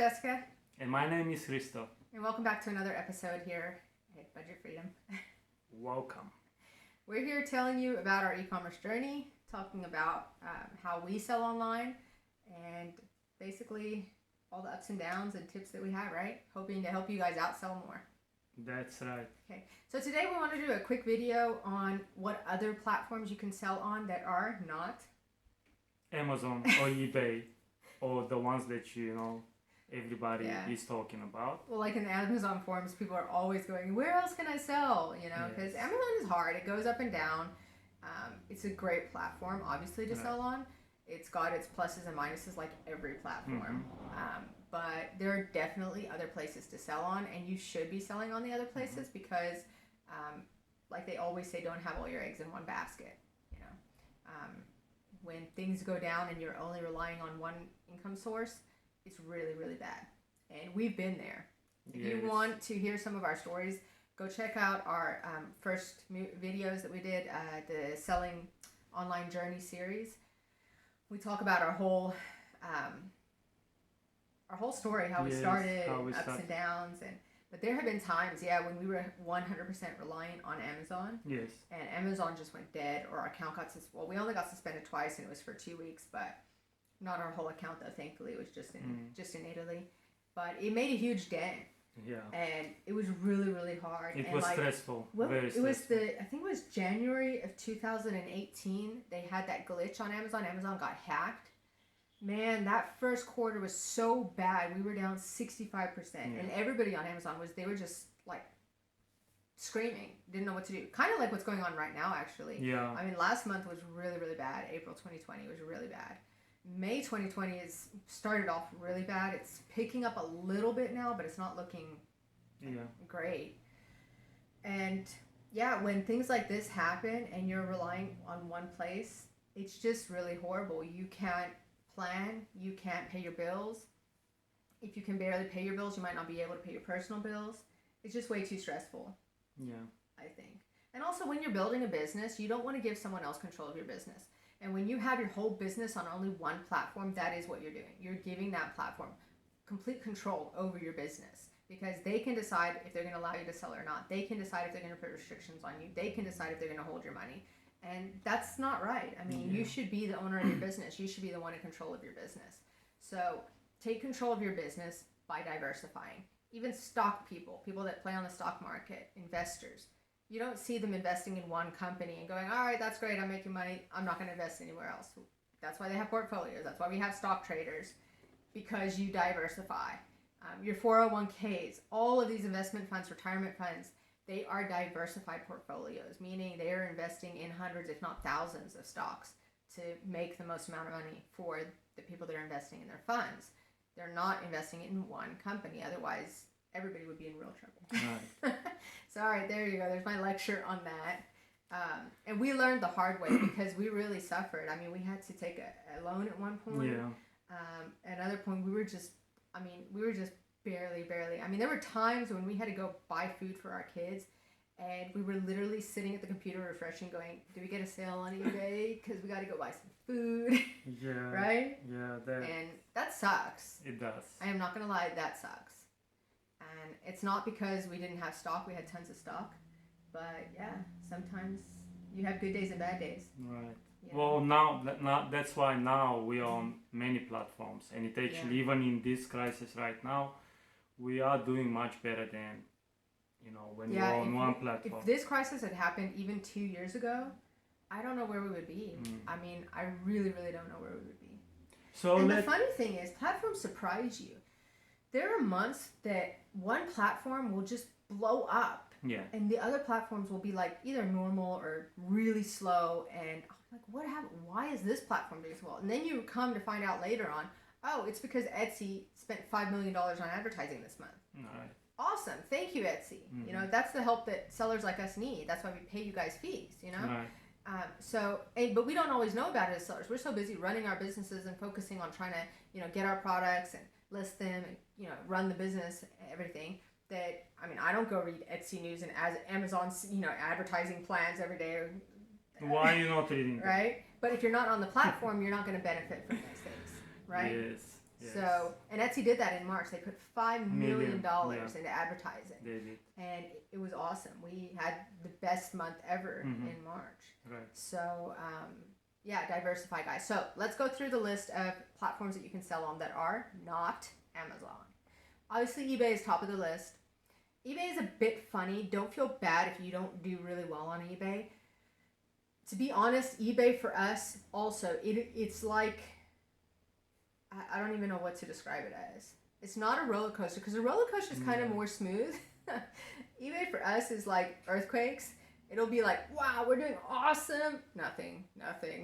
Jessica. And my name is Risto. And welcome back to another episode here at Budget Freedom. Welcome. We're here telling you about our e-commerce journey, talking about how we sell online, and basically all the ups and downs and tips that we have, right? Hoping to help you guys out sell more. That's right. Okay, so today we want to do a quick video on what other platforms you can sell on that are not Amazon or eBay or the ones that everybody is talking about. Well, like in the Amazon forums, people are always going, where else can I sell? Because Amazon is hard. It goes up and down. It's a great platform, obviously, to sell on. It's got its pluses and minuses like every platform. But there are definitely other places to sell on, and you should be selling on the other places because, like they always say, don't have all your eggs in one basket. When things go down and you're only relying on one income source, it's really, really bad. And we've been there. If you want to hear some of our stories, go check out our first videos that we did, the Selling Online Journey series. We talk about our whole story, how we started, ups and downs, but there have been times, when we were 100% reliant on Amazon. Yes. And Amazon just went dead, or our account got suspended. Well, we only got suspended twice, and it was for 2 weeks, but not our whole account though. Thankfully, it was just in Italy. But it made a huge dent. Yeah. And it was really, really hard. It was stressful. Very stressful. I think it was January of 2018. They had that glitch on Amazon. Amazon got hacked. Man, that first quarter was so bad. We were down 65%. And everybody on Amazon they were just like screaming. Didn't know what to do. Kind of like what's going on right now, actually. Yeah. I mean, last month was really, really bad. April 2020 was really bad. May 2020 started off really bad. It's picking up a little bit now, but it's not looking great. And when things like this happen and you're relying on one place, it's just really horrible. You can't plan. You can't pay your bills. If you can barely pay your bills, you might not be able to pay your personal bills. It's just way too stressful. Yeah. I think. And also, when you're building a business, you don't want to give someone else control of your business. And when you have your whole business on only one platform, that is what you're doing. You're giving that platform complete control over your business because they can decide if they're going to allow you to sell or not. They can decide if they're going to put restrictions on you. They can decide if they're going to hold your money. And that's not right. I mean, you should be the owner of your business. You should be the one in control of your business. So take control of your business by diversifying. Even stock people that play on the stock market, investors. You don't see them investing in one company and going, all right, that's great, I'm making money, I'm not going to invest anywhere else. That's why they have portfolios. That's why we have stock traders, because you diversify. Your 401ks, all of these investment funds, retirement funds, they are diversified portfolios, meaning they are investing in hundreds, if not thousands of stocks to make the most amount of money for the people that are investing in their funds. They're not investing in one company, otherwise everybody would be in real trouble. Right. So, all right, there you go. There's my lecture on that. And we learned the hard way because we really suffered. I mean, we had to take a loan at one point. Yeah. At another point, we were just barely. I mean, there were times when we had to go buy food for our kids, and we were literally sitting at the computer refreshing, going, "Do we get a sale on eBay? Because we got to go buy some food." Yeah. Right? Yeah. And that sucks. It does. I am not gonna lie, that sucks. And it's not because we didn't have stock. We had tons of stock. But sometimes you have good days and bad days. Right. Well, now that's why now we are on many platforms, and it actually even in this crisis right now, we are doing much better than when we were on one platform. If this crisis had happened even 2 years ago, I don't know where we would be. I mean, I really, really don't know where we would be. And the funny thing is, platforms surprise you. There are months that one platform will just blow up. Yeah. And the other platforms will be like either normal or really slow. And I'm like, what happened? Why is this platform doing so well? And then you come to find out later on, oh, it's because Etsy spent $5 million on advertising this month. All right. Awesome. Thank you, Etsy. That's the help that sellers like us need. That's why we pay you guys fees, Right. But we don't always know about it as sellers. We're so busy running our businesses and focusing on trying to, get our products and list them and, run the business and everything that, I mean, I don't go read Etsy news and Amazon's, advertising plans every day. Why are you not reading them? Right? But if you're not on the platform, you're not going to benefit from those things, right? Yes. Yes. So, and Etsy did that in March. They put $5 million into advertising. They did. And it was awesome. We had the best month ever in March. Right. So, diversify, guys. So let's go through the list of platforms that you can sell on that are not Amazon. Obviously, eBay is top of the list. eBay is a bit funny. Don't feel bad if you don't do really well on eBay. To be honest, eBay for us also, it's like, I don't even know what to describe it as. It's not a roller coaster, because a roller coaster is kind of more smooth. eBay for us is like earthquakes. It'll be like, wow, we're doing awesome. Nothing,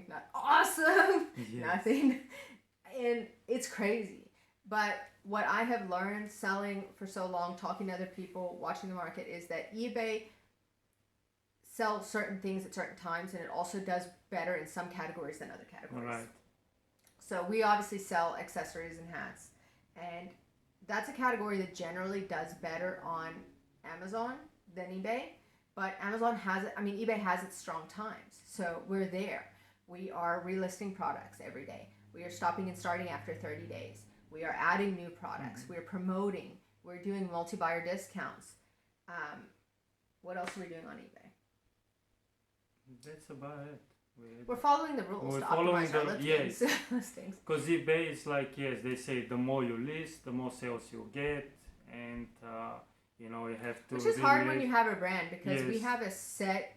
not awesome. Yes. Nothing. And it's crazy. But what I have learned selling for so long, talking to other people, watching the market, is that eBay sells certain things at certain times, and it also does better in some categories than other categories. Right. So we obviously sell accessories and hats, and that's a category that generally does better on Amazon than eBay. But Amazon eBay has its strong times. So we're there. We are relisting products every day. We are stopping and starting after 30 days. We are adding new products. We're promoting. We're doing multi-buyer discounts. What else are we doing on eBay? That's about it. We're following the rules to optimize our listings. Because eBay is like, yes, they say the more you list, the more sales you get, and you have to. Which is hard when you have a brand, because we Yes. have a set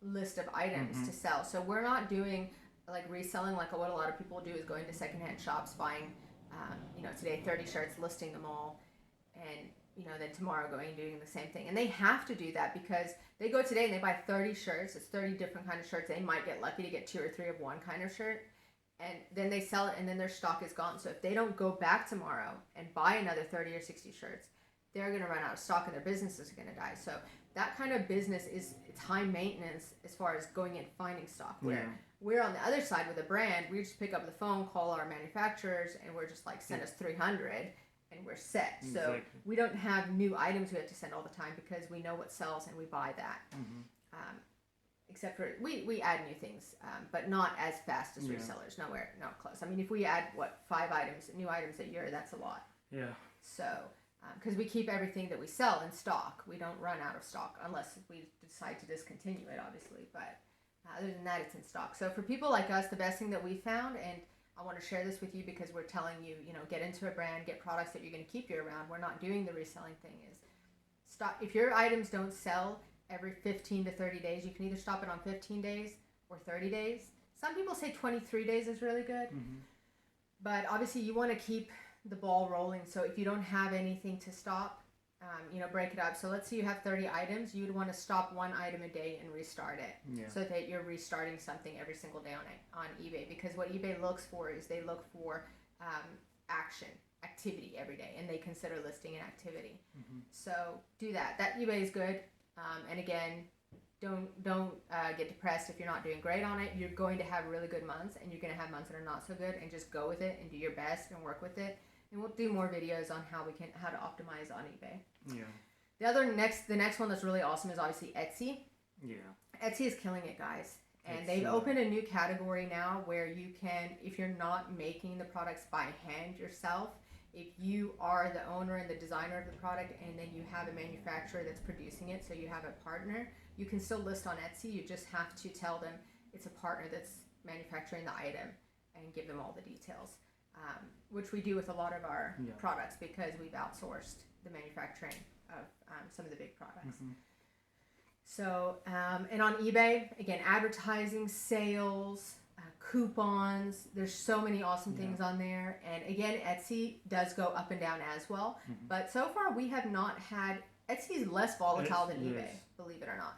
list of items to sell. So we're not doing like reselling like what a lot of people do, is going to secondhand shops, buying, today 30 shirts, listing them all, and then tomorrow going and doing the same thing. And they have to do that because they go today and they buy 30 shirts. It's 30 different kind of shirts. They might get lucky to get 2 or 3 of one kind of shirt. And then they sell it, and then their stock is gone. So if they don't go back tomorrow and buy another 30 or 60 shirts, they're going to run out of stock and their business is going to die. So that kind of business it's high maintenance as far as going and finding stock. Where we're on the other side with a brand, we just pick up the phone, call our manufacturers, and we're just like, send us 300. And we're set. So Exactly. we don't have new items we have to send all the time, because we know what sells and we buy that. Except for we add new things, but not as fast as resellers. Nowhere, not close. I mean, if we add 5 new items a year, that's a lot. Yeah. So because we keep everything that we sell in stock, we don't run out of stock unless we decide to discontinue it, obviously. But other than that, it's in stock. So for people like us, the best thing that we found, and I want to share this with you because we're telling you, get into a brand, get products that you're going to keep you around. We're not doing the reselling thing. Is stop. If your items don't sell every 15 to 30 days, you can either stop it on 15 days or 30 days. Some people say 23 days is really good. But obviously you want to keep the ball rolling. So if you don't have anything to stop, break it up. So let's say you have 30 items. You would want to stop 1 item a day and restart it, so that you're restarting something every single day on eBay. Because what eBay looks for is they look for activity every day, and they consider listing an activity. So do that. That eBay is good. And again, don't get depressed if you're not doing great on it. You're going to have really good months, and you're going to have months that are not so good, and just go with it and do your best and work with it. And we'll do more videos on how to optimize on eBay. Yeah. The next one that's really awesome is obviously Etsy. Yeah. Etsy is killing it, guys. And they've opened a new category now where you can, if you're not making the products by hand yourself, if you are the owner and the designer of the product, and then you have a manufacturer that's producing it, so you have a partner, you can still list on Etsy. You just have to tell them it's a partner that's manufacturing the item and give them all the details. Which we do with a lot of our products, because we've outsourced the manufacturing of some of the big products. So, and on eBay, again, advertising, sales, coupons, there's so many awesome things on there. And again, Etsy does go up and down as well. But so far we have not had, Etsy is less volatile than eBay, believe it or not.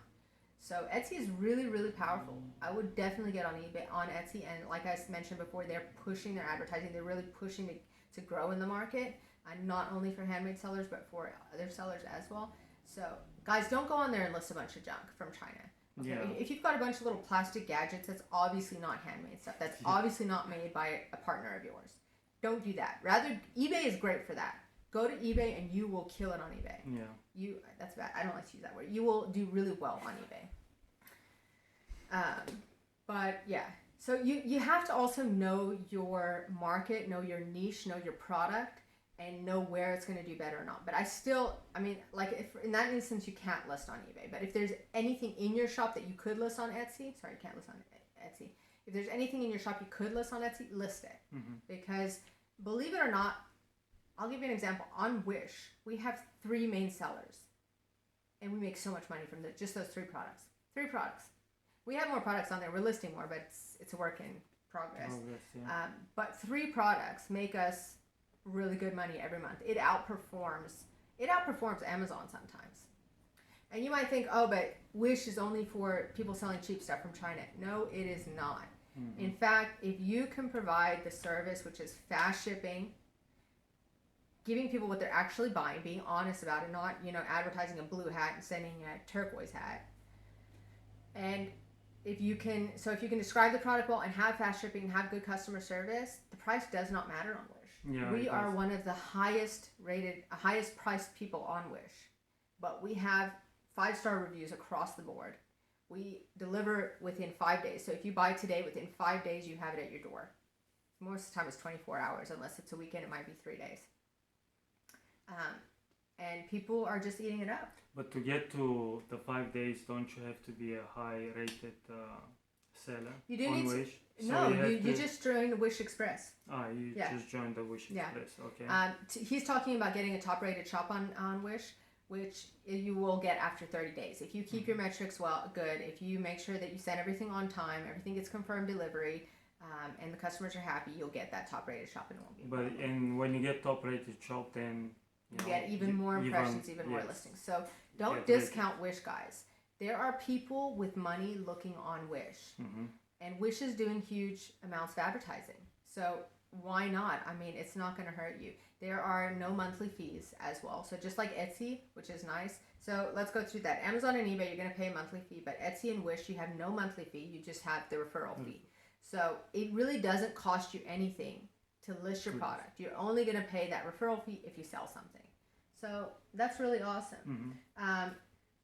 So Etsy is really, really powerful. I would definitely get on Etsy, and like I mentioned before, they're pushing their advertising. They're really pushing to grow in the market, and not only for handmade sellers, but for other sellers as well. So guys, don't go on there and list a bunch of junk from China. Okay? If you've got a bunch of little plastic gadgets, that's obviously not handmade stuff. That's obviously not made by a partner of yours. Don't do that. Rather, eBay is great for that. Go to eBay and you will kill it on eBay. That's bad. I don't like to use that word. You will do really well on eBay. But yeah, So you have to also know your market, know your niche, know your product, and know where it's going to do better or not. But I mean, like if in that instance you can't list on eBay, but if there's anything in your shop that you could list on Etsy, sorry, you can't list on Etsy. If there's anything in your shop you could list on Etsy, list it. Because believe it or not, I'll give you an example. On Wish, we have 3 main sellers, and we make so much money from just those 3 products. 3 products. We have more products on there. We're listing more, but it's a work in progress. Yeah. But 3 products make us really good money every month. It outperforms Amazon sometimes. And you might think, oh, but Wish is only for people selling cheap stuff from China. No, it is not. In fact, if you can provide the service, which is fast shipping, giving people what they're actually buying, being honest about it, not, advertising a blue hat and sending a turquoise hat. And if you can describe the product well and have fast shipping and have good customer service, the price does not matter on Wish. Yeah, we are one of the highest priced people on Wish, but we have 5-star reviews across the board. We deliver within 5 days. So if you buy today, within 5 days, you have it at your door. Most of the time it's 24 hours. Unless it's a weekend, it might be 3 days. And people are just eating it up. But to get to the 5 days, don't you have to be a high-rated seller you do on need Wish? No, you just joined Wish Express. Just joined the Wish Express. Okay. He's talking about getting a top-rated shop on Wish, which you will get after 30 days. If you keep your metrics good, if you make sure that you send everything on time, everything gets confirmed delivery, and the customers are happy, you'll get that top-rated shop and it won't be a problem. And when you get top-rated shop, then you get even more impressions, even more listings. So don't discount Wish, guys. There are people with money looking on Wish, and Wish is doing huge amounts of advertising. So why not? I mean, it's not going to hurt you. There are no monthly fees as well. So just like Etsy, which is nice. So let's go through that. Amazon and eBay, you're going to pay a monthly fee, but Etsy and Wish, you have no monthly fee. You just have the referral fee. So it really doesn't cost you anything to list your product. You're only going to pay that referral fee if you sell something. So that's really awesome.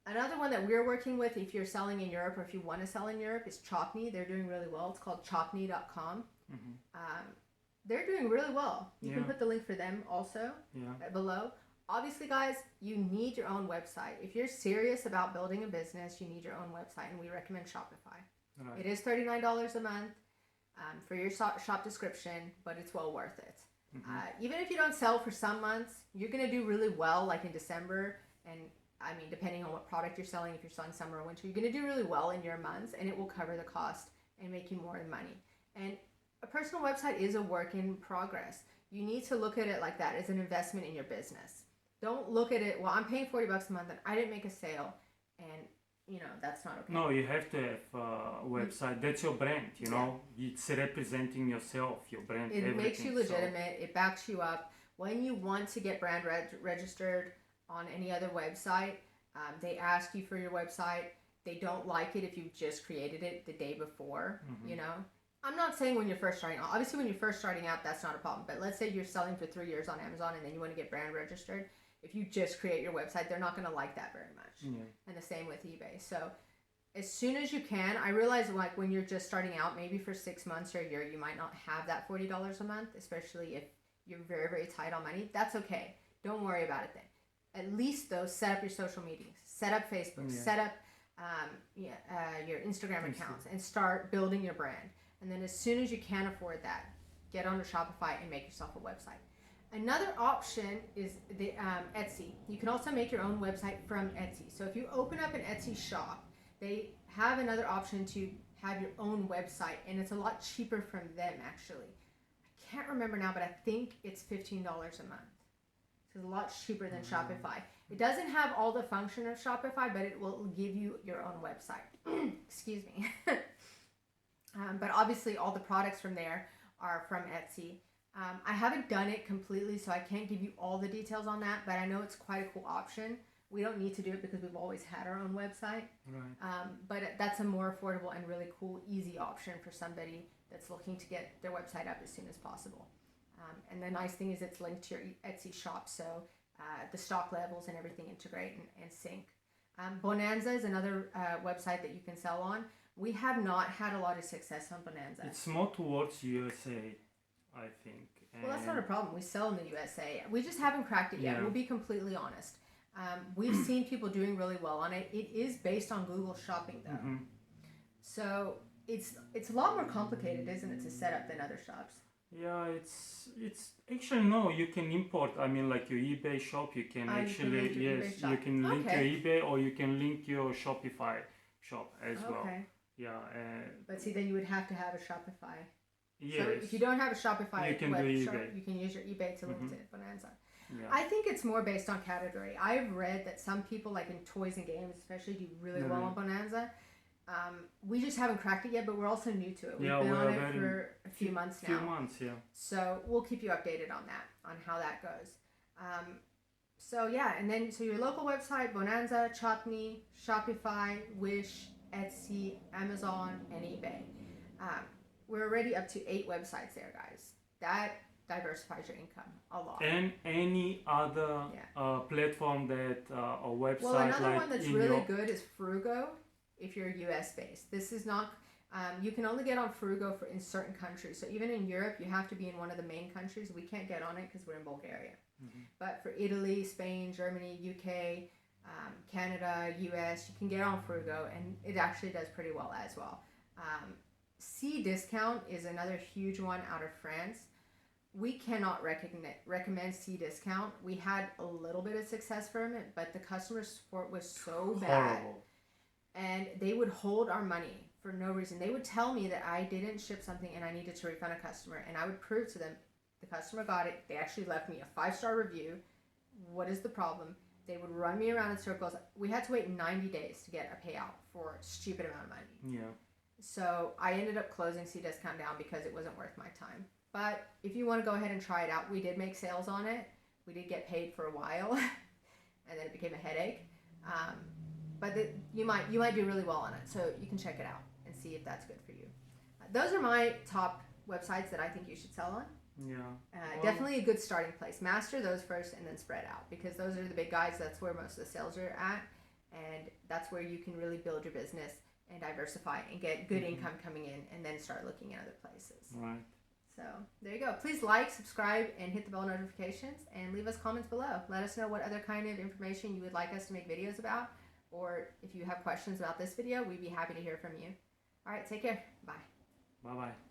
Another one that we're working with, if you're selling in Europe or if you want to sell in Europe, is Chopni. They're doing really well. It's called Chopni.com. They're doing really well. You can put the link for them also below. Obviously, guys, you need your own website. If you're serious about building a business, you need your own website, and we recommend Shopify. Right. It is $39 a month for your shop description, but it's well worth it. Even if you don't sell for some months, you're going to do really well, like in December. And I mean, depending on what product you're selling, if you're selling summer or winter, you're going to do really well in your months, and it will cover the cost and make you more money. And a personal website is a work in progress. You need to look at it like that as an investment in your business. Don't look at it, well, I'm paying $40 a month and I didn't make a sale, and that's not okay. No, you have to have a website. That's your brand, you know. It's representing yourself, your brand. It makes you legitimate. It backs you up. When you want to get brand registered on any other website, they ask you for your website. They don't like it if you just created it the day before, I'm not saying when you're first starting out. Obviously, when you're first starting out, that's not a problem. But let's say you're selling for 3 years on Amazon and then you want to get brand registered. If you just create your website, they're not going to like that very much. And the same with eBay. So as soon as you can, I realize like when you're just starting out, maybe for 6 months or a year, you might not have that $40 a month, especially if you're very, very tight on money. That's okay. Don't worry about it then. At least though, set up your social media, set up Facebook, set up your Instagram accounts, and start building your brand. And then as soon as you can afford that, get onto Shopify and make yourself a website. Another option is the Etsy. You can also make your own website from Etsy. So if you open up an Etsy shop, they have another option to have your own website, and it's a lot cheaper from them actually. I can't remember now, but I think it's $15 a month. So it's a lot cheaper than Shopify. It doesn't have all the function of Shopify, but it will give you your own website. Excuse me. But obviously all the products from there are from Etsy. I haven't done it completely, so I can't give you all the details on that, but I know it's quite a cool option. We don't need to do it because we've always had our own website. Right. But that's a more affordable and really cool, easy option for somebody that's looking to get their website up as soon as possible. And the nice thing is it's linked to your Etsy shop, so the stock levels and everything integrate and sync. Bonanza is another website that you can sell on. We have not had a lot of success on Bonanza. It's more towards USA, I think. Well, that's not a problem. We sell in the USA. We just haven't cracked it yet. Yeah. We'll be completely honest. We've seen people doing really well on it. It is based on Google Shopping, though. Mm-hmm. So it's a lot more complicated, isn't it, to set up than other shops? Yeah, it's actually no. You can import. I mean, like your eBay shop. You can actually you can link your eBay shop. you can link Okay. your eBay or you can link your Shopify shop as well. Okay. Yeah. But see, then you would have to have a Shopify. Yes. So if you don't have a Shopify You can web do shop, eBay. you can use your eBay to link to Bonanza. Yeah. I think it's more based on category. I've read that some people, like in toys and games especially, do really well on Bonanza. We just haven't cracked it yet, but we're also new to it. We've been on it for a few months now. Yeah. So we'll keep you updated on that, on how that goes. So yeah, and then so your local website, Bonanza, Chopni, Shopify, Wish, Etsy, Amazon, and eBay. We're already up to 8 websites there, guys. That diversifies your income a lot. And any other platform that or website. Well, another like one that's really good is Frugo. If you're US based, this is not. You can only get on Frugo in certain countries. So even in Europe, you have to be in one of the main countries. We can't get on it because we're in Bulgaria. Mm-hmm. But for Italy, Spain, Germany, UK, Canada, US, you can get on Frugo, and it actually does pretty well as well. C Discount is another huge one out of France. We cannot recommend C Discount. We had a little bit of success from it, but the customer support was so bad. Horrible. And they would hold our money for no reason. They would tell me that I didn't ship something and I needed to refund a customer, and I would prove to them the customer got it. They actually left me a 5-star review. What is the problem? They would run me around in circles. We had to wait 90 days to get a payout for a stupid amount of money. Yeah. So I ended up closing C Discount down because it wasn't worth my time. But if you want to go ahead and try it out, we did make sales on it. We did get paid for a while, and then it became a headache. But you might do really well on it, so you can check it out and see if that's good for you. Those are my top websites that I think you should sell on. Yeah. Definitely a good starting place. Master those first and then spread out, because those are the big guys. That's where most of the sales are at, and that's where you can really build your business and diversify and get good income coming in, and then start looking at other places. Right. So there you go. Please like, subscribe, and hit the bell notifications, and leave us comments below. Let us know what other kind of information you would like us to make videos about, or if you have questions about this video, we'd be happy to hear from you. All right, take care. Bye. Bye-bye.